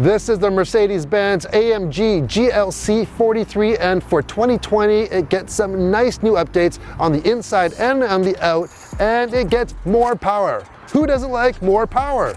This is the Mercedes-Benz AMG GLC43, and for 2020 it gets some nice new updates on the inside and on the out, and it gets more power. Who doesn't like more power?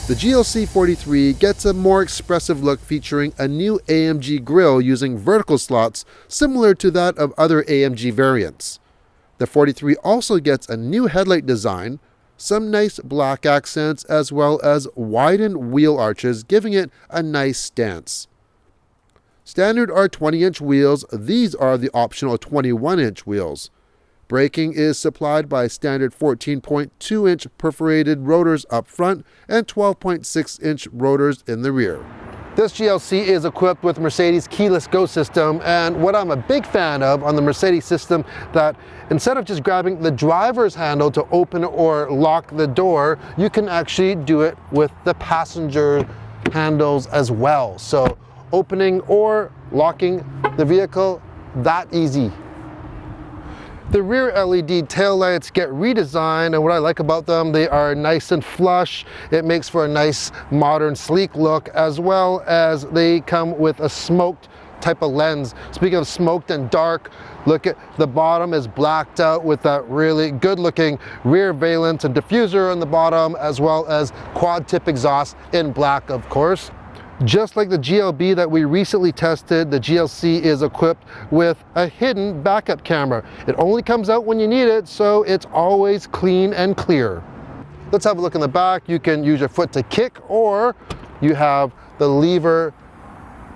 The GLC43 gets a more expressive look, featuring a new AMG grille using vertical slots similar to that of other AMG variants. The 43 also gets a new headlight design, some nice black accents, as well as widened wheel arches, giving it a nice stance. Standard are 20-inch wheels. These are the optional 21-inch wheels. Braking is supplied by standard 14.2-inch perforated rotors up front and 12.6-inch rotors in the rear. This GLC is equipped with Mercedes keyless go system, and what I'm a big fan of on the Mercedes system, that instead of just grabbing the driver's handle to open or lock the door, you can actually do it with the passenger handles as well. So opening or locking the vehicle, that easy. The rear LED taillights get redesigned, and what I like about them, they are nice and flush. It makes for a nice, modern, sleek look, as well as they come with a smoked type of lens. Speaking of smoked and dark, look at the bottom is blacked out with that really good looking rear valence and diffuser on the bottom, as well as quad tip exhaust in black, of course. Just like the GLB that we recently tested, the GLC is equipped with a hidden backup camera. It only comes out when you need it, so it's always clean and clear. Let's have a look in the back. You can use your foot to kick, or you have the lever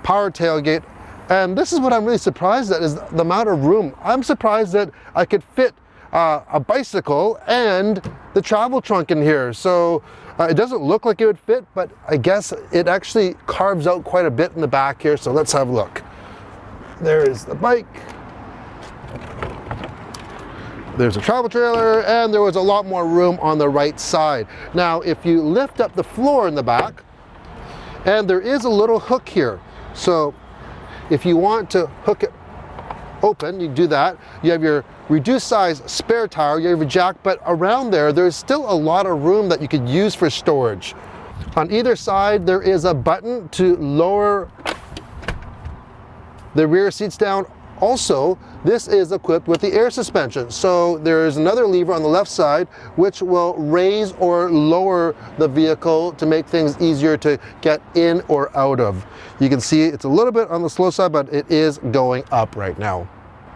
power tailgate. And this is what I'm really surprised at, is the amount of room. I'm surprised that I could fit a bicycle and the travel trunk in here. So it doesn't look like it would fit, but I guess it actually carves out quite a bit in the back here. So let's have a look. There is the bike. There's a travel trailer, and there was a lot more room on the right side. Now, if you lift up the floor in the back, and there is a little hook here. So if you want to hook it open, you do that. You have your reduced size spare tire, you have your jack, but around there's still a lot of room that you could use for storage. On either side, there is a button to lower the rear seats down. Also, this is equipped with the air suspension. So there is another lever on the left side which will raise or lower the vehicle to make things easier to get in or out of. You can see it's a little bit on the slow side, but it is going up right now.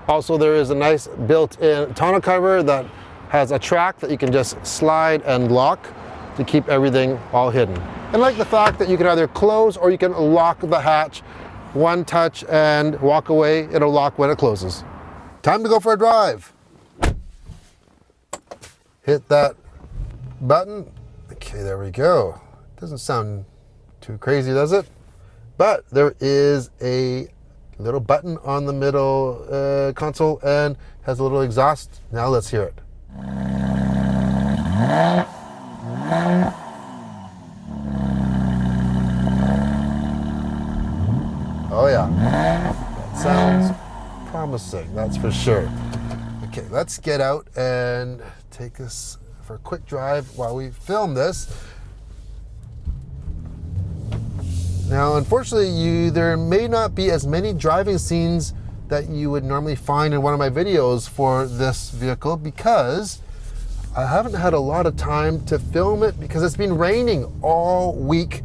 Also, there is a nice built-in tonneau cover that has a track that you can just slide and lock to keep everything all hidden. And I like the fact that you can either close or you can lock the hatch. One touch and walk away, it'll lock when it closes. Time to go for a drive. Hit that button. Okay, there we go. Doesn't sound too crazy, does it? But there is a little button on the middle console and has a little exhaust. Now let's hear it. Oh yeah, that sounds promising, that's for sure. Okay, let's get out and take this for a quick drive while we film this. Now, unfortunately, there may not be as many driving scenes that you would normally find in one of my videos for this vehicle, because I haven't had a lot of time to film it because it's been raining all week,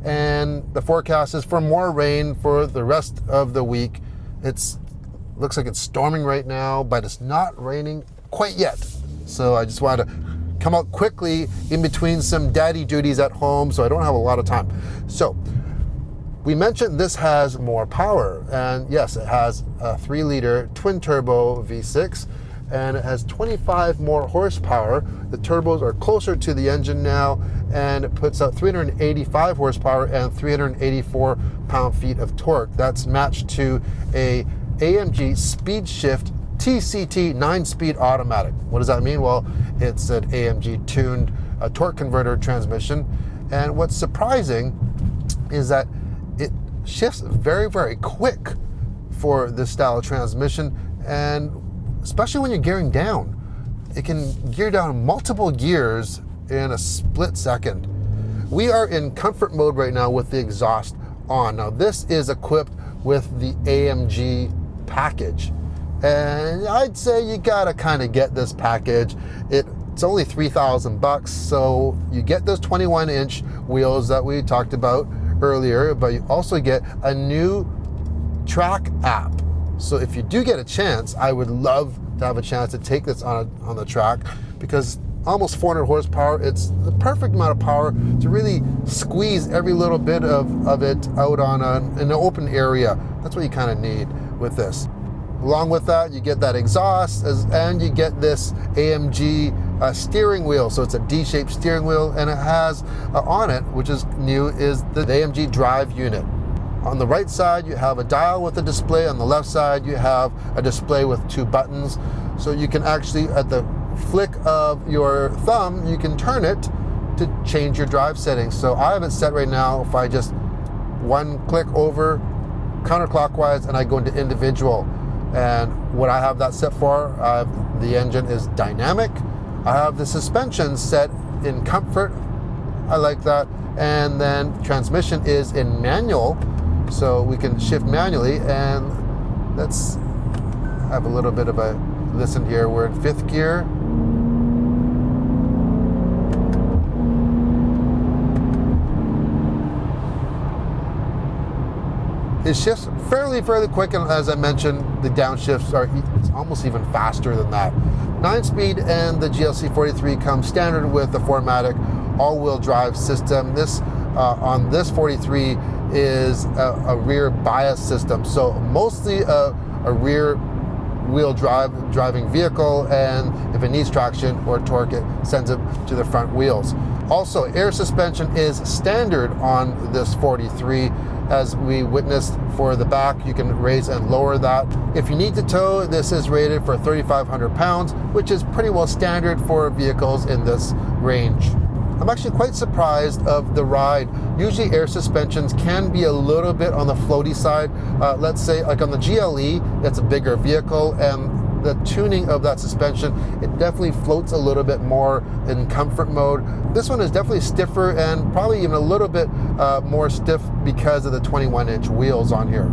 and the forecast is for more rain for the rest of the week. Looks like it's storming right now, but it's not raining quite yet. So I just wanted to come out quickly in between some daddy duties at home, so I don't have a lot of time. So we mentioned this has more power, and yes, it has a 3-liter twin turbo V6. and it has 25 more horsepower. The turbos are closer to the engine now, and it puts out 385 horsepower and 384 pound-feet of torque. That's matched to a AMG Speed Shift TCT 9-speed automatic. What does that mean? Well, it's an AMG tuned torque converter transmission, and what's surprising is that it shifts very, very quick for this style of transmission, and especially when you're gearing down. It can gear down multiple gears in a split second. We are in comfort mode right now with the exhaust on. Now this is equipped with the AMG package, and I'd say you gotta kind of get this package. It's only $3,000 so you get those 21-inch wheels that we talked about earlier, but you also get a new track app. So if you do get a chance, I would love to have a chance to take this on the track, because almost 400 horsepower, it's the perfect amount of power to really squeeze every little bit of it out on an open area. That's what you kind of need with this. Along with that, you get that exhaust, and you get this AMG steering wheel. So it's a D-shaped steering wheel, and it has on it, which is new, is the AMG drive unit. On the right side, you have a dial with a display. On the left side, you have a display with 2 buttons. So you can actually, at the flick of your thumb, you can turn it to change your drive settings. So I have it set right now, if I just one click over counterclockwise and I go into individual. And what I have that set for, the engine is dynamic. I have the suspension set in comfort. I like that. And then transmission is in manual, so we can shift manually. And let's have a little bit of a listen here. We're in 5th gear. It shifts fairly quick, and as I mentioned, the downshifts are almost even faster than that. 9-speed, and the GLC43 comes standard with the 4MATIC all-wheel drive system. This on this 43 is a rear bias system, so mostly a rear wheel driving vehicle, and if it needs traction or torque, it sends it to the front wheels. Also, air suspension is standard on this 43. As we witnessed for the back, you can raise and lower that. If you need to tow, this is rated for 3,500 pounds, which is pretty well standard for vehicles in this range. I'm actually quite surprised of the ride. Usually air suspensions can be a little bit on the floaty side. Let's say like on the GLE, that's a bigger vehicle, and the tuning of that suspension, it definitely floats a little bit more in comfort mode. This one is definitely stiffer, and probably even a little bit more stiff because of the 21-inch wheels on here.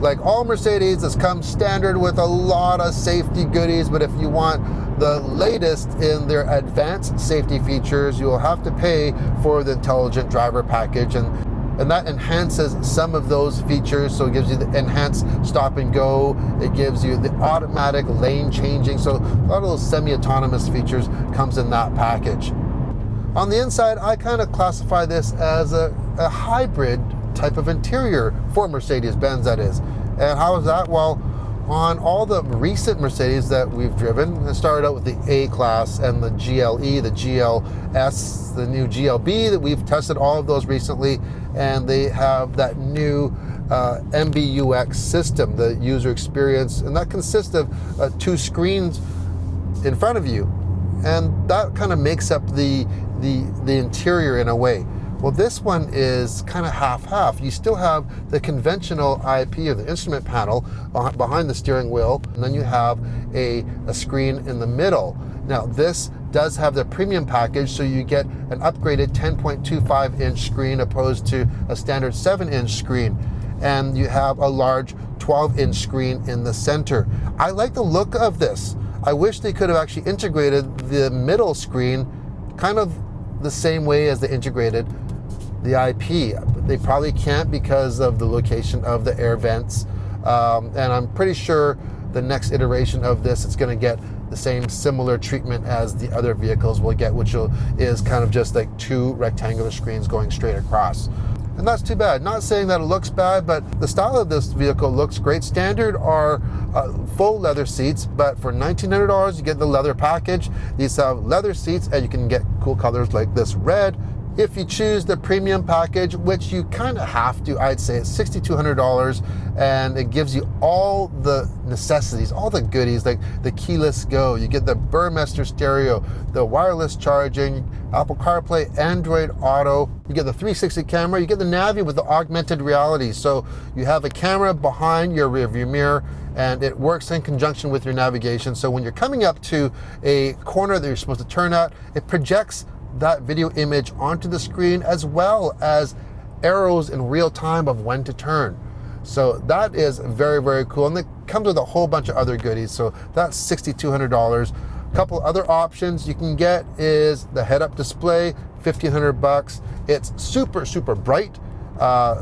Like all Mercedes, this comes standard with a lot of safety goodies, but if you want the latest in their advanced safety features, you will have to pay for the intelligent driver package, and that enhances some of those features. So it gives you the enhanced stop and go, it gives you the automatic lane changing, so a lot of those semi-autonomous features comes in that package. On the inside, I kind of classify this as a hybrid type of interior for Mercedes-Benz, that is. And how is that? Well, on all the recent Mercedes that we've driven, it started out with the A-Class and the GLE, the GLS, the new GLB that we've tested all of those recently, and they have that new MBUX system, the user experience, and that consists of 2 screens in front of you, and that kind of makes up the interior in a way. Well, this one is kind of half-half. You still have the conventional IP, or the instrument panel, behind the steering wheel, and then you have a screen in the middle. Now, this does have the premium package, so you get an upgraded 10.25-inch screen opposed to a standard 7-inch screen. And you have a large 12-inch screen in the center. I like the look of this. I wish they could have actually integrated the middle screen kind of the same way as they integrated the IP. They probably can't because of the location of the air vents. And I'm pretty sure the next iteration of this, it's going to get the same similar treatment as the other vehicles will get, which is kind of just like 2 rectangular screens going straight across. And that's too bad. Not saying that it looks bad, but the style of this vehicle looks great. Standard are full leather seats, but for $1,900 you get the leather package. These have leather seats, and you can get cool colors like this red. If you choose the premium package, which you kind of have to, I'd say it's $6,200, and it gives you all the necessities, all the goodies, like the keyless go. You get the Burmester stereo, the wireless charging, Apple CarPlay, Android Auto. You get the 360 camera. You get the Navi with the augmented reality. So you have a camera behind your rearview mirror, and it works in conjunction with your navigation. So when you're coming up to a corner that you're supposed to turn at, it projects that video image onto the screen, as well as arrows in real time of when to turn. So that is very, very cool. And it comes with a whole bunch of other goodies. So that's $6,200. A couple other options you can get is the head-up display, $1,500. It's super, super bright.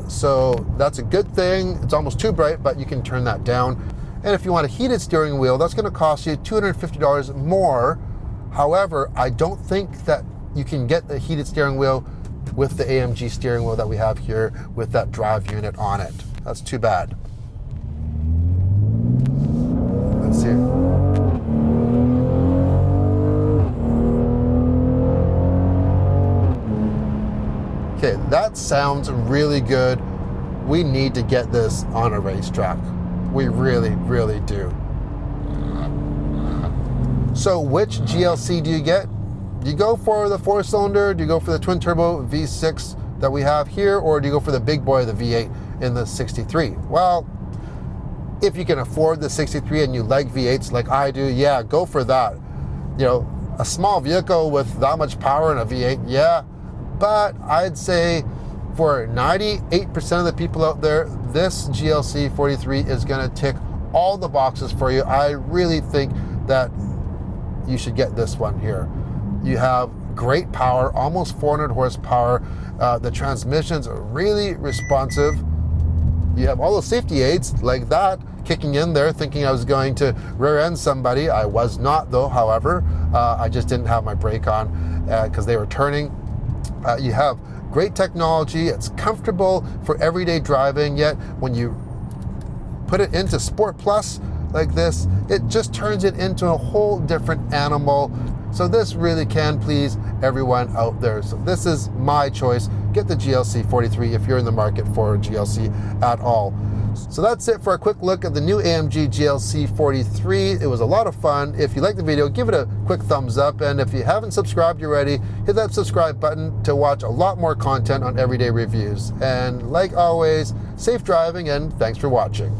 So that's a good thing. It's almost too bright, but you can turn that down. And if you want a heated steering wheel, that's going to cost you $250 more. However, I don't think that you can get the heated steering wheel with the AMG steering wheel that we have here with that drive unit on it. That's too bad. Let's see. Okay, that sounds really good. We need to get this on a racetrack. We really, really do. So which GLC do you get? Do you go for the 4-cylinder? Do you go for the twin-turbo V6 that we have here? Or do you go for the big boy, the V8 in the 63? Well, if you can afford the 63 and you like V8s like I do, yeah, go for that. You know, a small vehicle with that much power and a V8, yeah. But I'd say for 98% of the people out there, this GLC 43 is going to tick all the boxes for you. I really think that you should get this one here. You have great power, almost 400 horsepower. The transmission's really responsive. You have all the safety aids like that kicking in there, thinking I was going to rear end somebody. I was not though, however. I just didn't have my brake on because they were turning. You have great technology. It's comfortable for everyday driving, yet when you put it into Sport Plus like this, it just turns it into a whole different animal. So this really can please everyone out there. So this is my choice. Get the GLC 43 if you're in the market for a GLC at all. So that's it for a quick look at the new AMG GLC 43. It was a lot of fun. If you liked the video, give it a quick thumbs up. And if you haven't subscribed already, hit that subscribe button to watch a lot more content on everyday reviews. And like always, safe driving and thanks for watching.